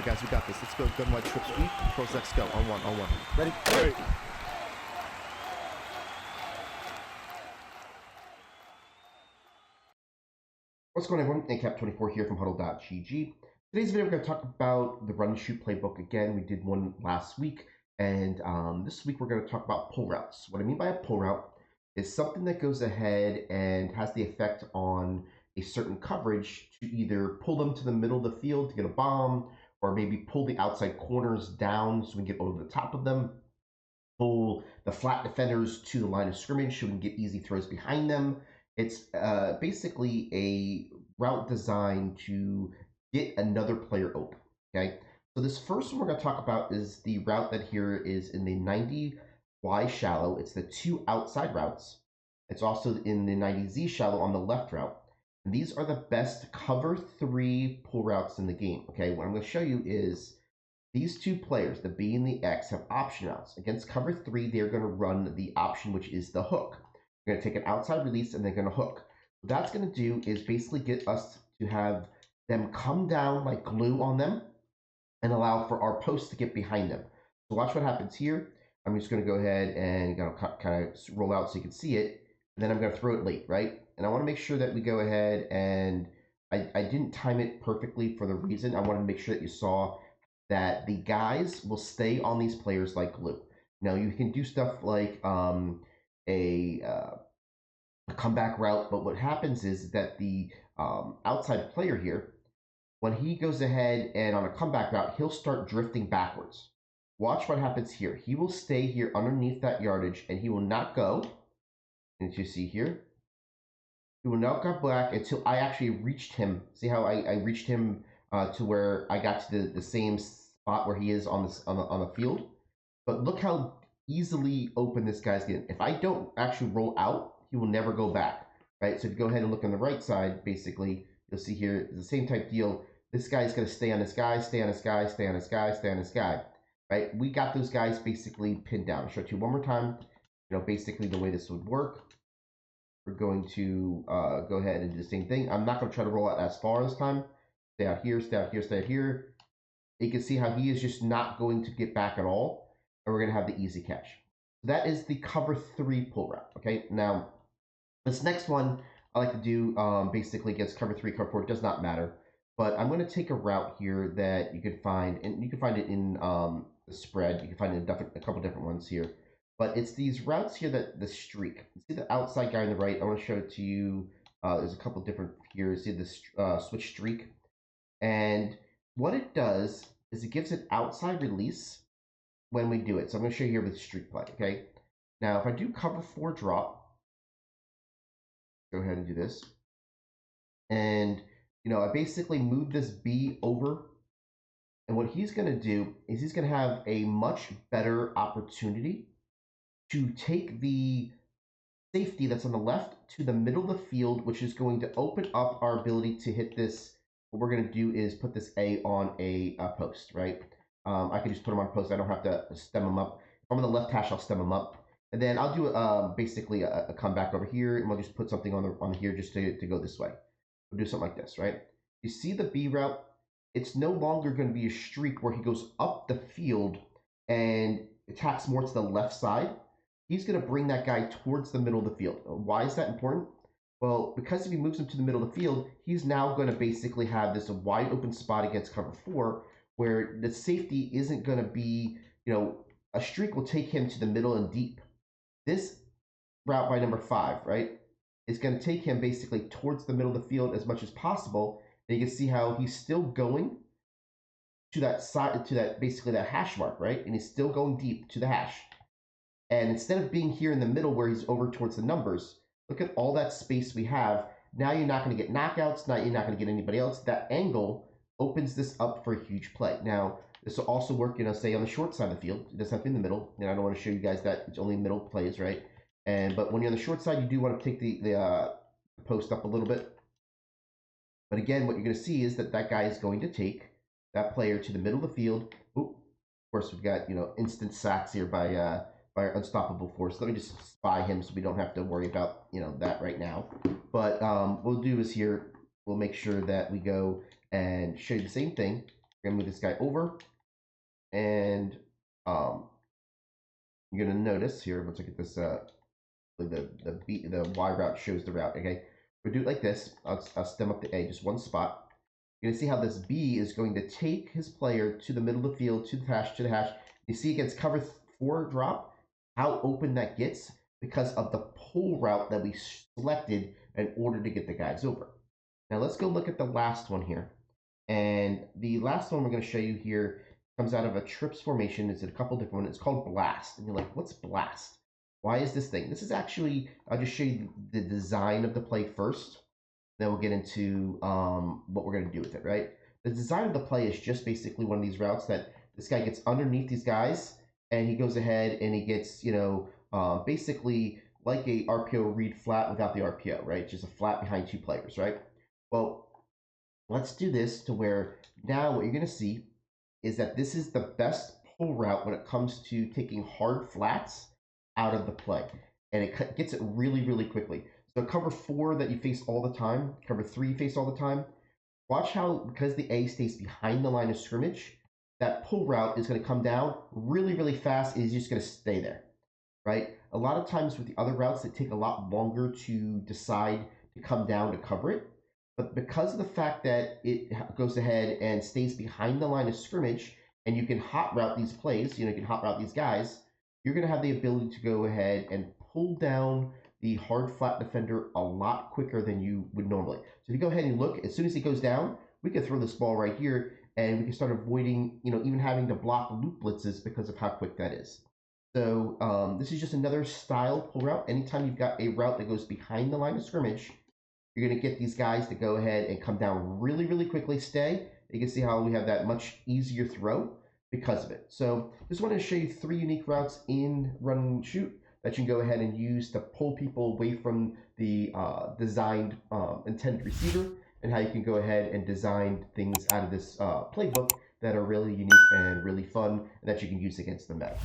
guys, we got this. Let's go. Gun wide trip sweep. Pros X go. On one. Ready? Hey. What's going on, everyone? ACAP24 here from HuddleGG. Today's video, we're going to talk about the run and shoot playbook again. We did one last week, and this week we're going to talk about pull routes. What I mean by a pull route is something that goes ahead and has the effect on a certain coverage to either pull them to the middle of the field to get a bomb, or maybe pull the outside corners down so we can get over the top of them, pull the flat defenders to the line of scrimmage so we can get easy throws behind them. It's basically a route designed to get another player open, okay? So this first one we're going to talk about is the route that here is in the 90Y shallow. It's the two outside routes. It's also in the 90Z shallow on the left route. And these are the best cover 3 pull routes in the game, okay? What I'm going to show you is these two players, the B and the X, have option routes. Against cover 3, they're going to run the option, which is the hook. They're going to take an outside release and they're going to hook. What that's going to do is basically get us to have them come down like glue on them and allow for our posts to get behind them. So watch what happens here. I'm just going to go ahead and kind of roll out so you can see it. And then I'm going to throw it late, right? And I want to make sure that we go ahead and I didn't time it perfectly for the reason. I wanted to make sure that you saw that the guys will stay on these players like glue. Now you can do stuff like a comeback route, but what happens is that the outside player here, when he goes ahead and on a comeback route, he'll start drifting backwards. Watch what happens here. He will stay here underneath that yardage and he will not go. And as you see here, he will not go back until I actually reached him. See how I reached him to where I got to the same spot where he is on the field. But look how easily open this guy's getting. If I don't actually roll out, he will never go back, right? So if you go ahead and look on the right side, basically, you'll see here the same type deal. This guy's going to stay on this guy, stay on this guy, stay on this guy, stay on this guy, right? We got those guys basically pinned down. I'll show it to you one more time. You know, basically the way this would work. We're going to go ahead and do the same thing. I'm not going to try to roll out as far this time. Stay out here, stay out here, stay out here. You can see how he is just not going to get back at all. And we're going to have the easy catch. That is the cover 3 pull route, okay? Now, this next one I like to do basically against cover 3, cover 4, it does not matter. But I'm going to take a route here that you could find, and you can find it in the spread. You can find it in a couple different ones here. But it's these routes here that the streak. See the outside guy on the right? I want to show it to you. There's a couple different here. See this switch streak. And what it does is it gives an outside release when we do it. So I'm going to show you here with the streak play, okay? Now, if I do cover 4 drop, go ahead and do this. And, you know, I basically move this B over. And what he's going to do is he's going to have a much better opportunity to take the safety that's on the left to the middle of the field, which is going to open up our ability to hit this. What we're going to do is put this A on a post, right? I can just put him on a post. I don't have to stem him up. If I'm on the left hash, I'll stem him up. And then I'll do basically a comeback over here, and we'll just put something on here just to go this way. We'll do something like this, right? You see the B route? It's no longer going to be a streak where he goes up the field and attacks more to the left side. He's going to bring that guy towards the middle of the field. Why is that important? Well, because if he moves him to the middle of the field, he's now going to basically have this wide open spot against cover 4 where the safety isn't going to be, you know, a streak will take him to the middle and deep. This route by number 5, right, is going to take him basically towards the middle of the field as much as possible. And you can see how he's still going to that side, to that basically that hash mark, right? And he's still going deep to the hash. And instead of being here in the middle where he's over towards the numbers, look at all that space we have. Now you're not going to get knockouts. Now you're not going to get anybody else. That angle opens this up for a huge play. Now, this will also work, you know, say on the short side of the field. It doesn't have to be in the middle. And I don't want to show you guys that it's only middle plays, right? But when you're on the short side, you do want to take the post up a little bit. But again, what you're going to see is that that guy is going to take that player to the middle of the field. Ooh, of course, we've got, you know, instant sacks here by our unstoppable force. Let me just spy him so we don't have to worry about, you know, that right now. But what we'll do is here, we'll make sure that we go and show you the same thing. We're going to move this guy over. And you're going to notice here, once I get this, the Y route shows the route, okay? We'll do it like this. I'll stem up the A, just one spot. You're going to see how this B is going to take his player to the middle of the field, to the hash. You see against cover 4 drop, how open that gets because of the pull route that we selected in order to get the guys over. Now let's go look at the last one here. And the last one we're going to show you here comes out of a trips formation. It's a couple different ones. It's called Blast. And you're like, what's Blast? Why is this thing? This is actually, I'll just show you the design of the play first. Then we'll get into what we're going to do with it, right? The design of the play is just basically one of these routes that this guy gets underneath these guys, and he goes ahead and he gets, basically like a RPO read flat without the RPO, right? Just a flat behind 2 players, right? Well, let's do this to where now what you're going to see is that this is the best pull route when it comes to taking hard flats out of the play. And it gets it really, really quickly. So cover 4 that you face all the time, cover 3 you face all the time, watch how, because the A stays behind the line of scrimmage, that pull route is going to come down really, really fast. It's just going to stay there, right? A lot of times with the other routes, they take a lot longer to decide to come down to cover it. But because of the fact that it goes ahead and stays behind the line of scrimmage, and you can hot route these plays, you can hot route these guys, you're going to have the ability to go ahead and pull down the hard flat defender a lot quicker than you would normally. So if you go ahead and look, as soon as he goes down, we can throw this ball right here, and we can start avoiding, even having to block loop blitzes because of how quick that is. So this is just another style pull route. Anytime you've got a route that goes behind the line of scrimmage, you're going to get these guys to go ahead and come down really, really quickly, stay. You can see how we have that much easier throw because of it. So just wanted to show you 3 unique routes in run and shoot that you can go ahead and use to pull people away from the designed intended receiver, and how you can go ahead and design things out of this playbook that are really unique and really fun and that you can use against the meta.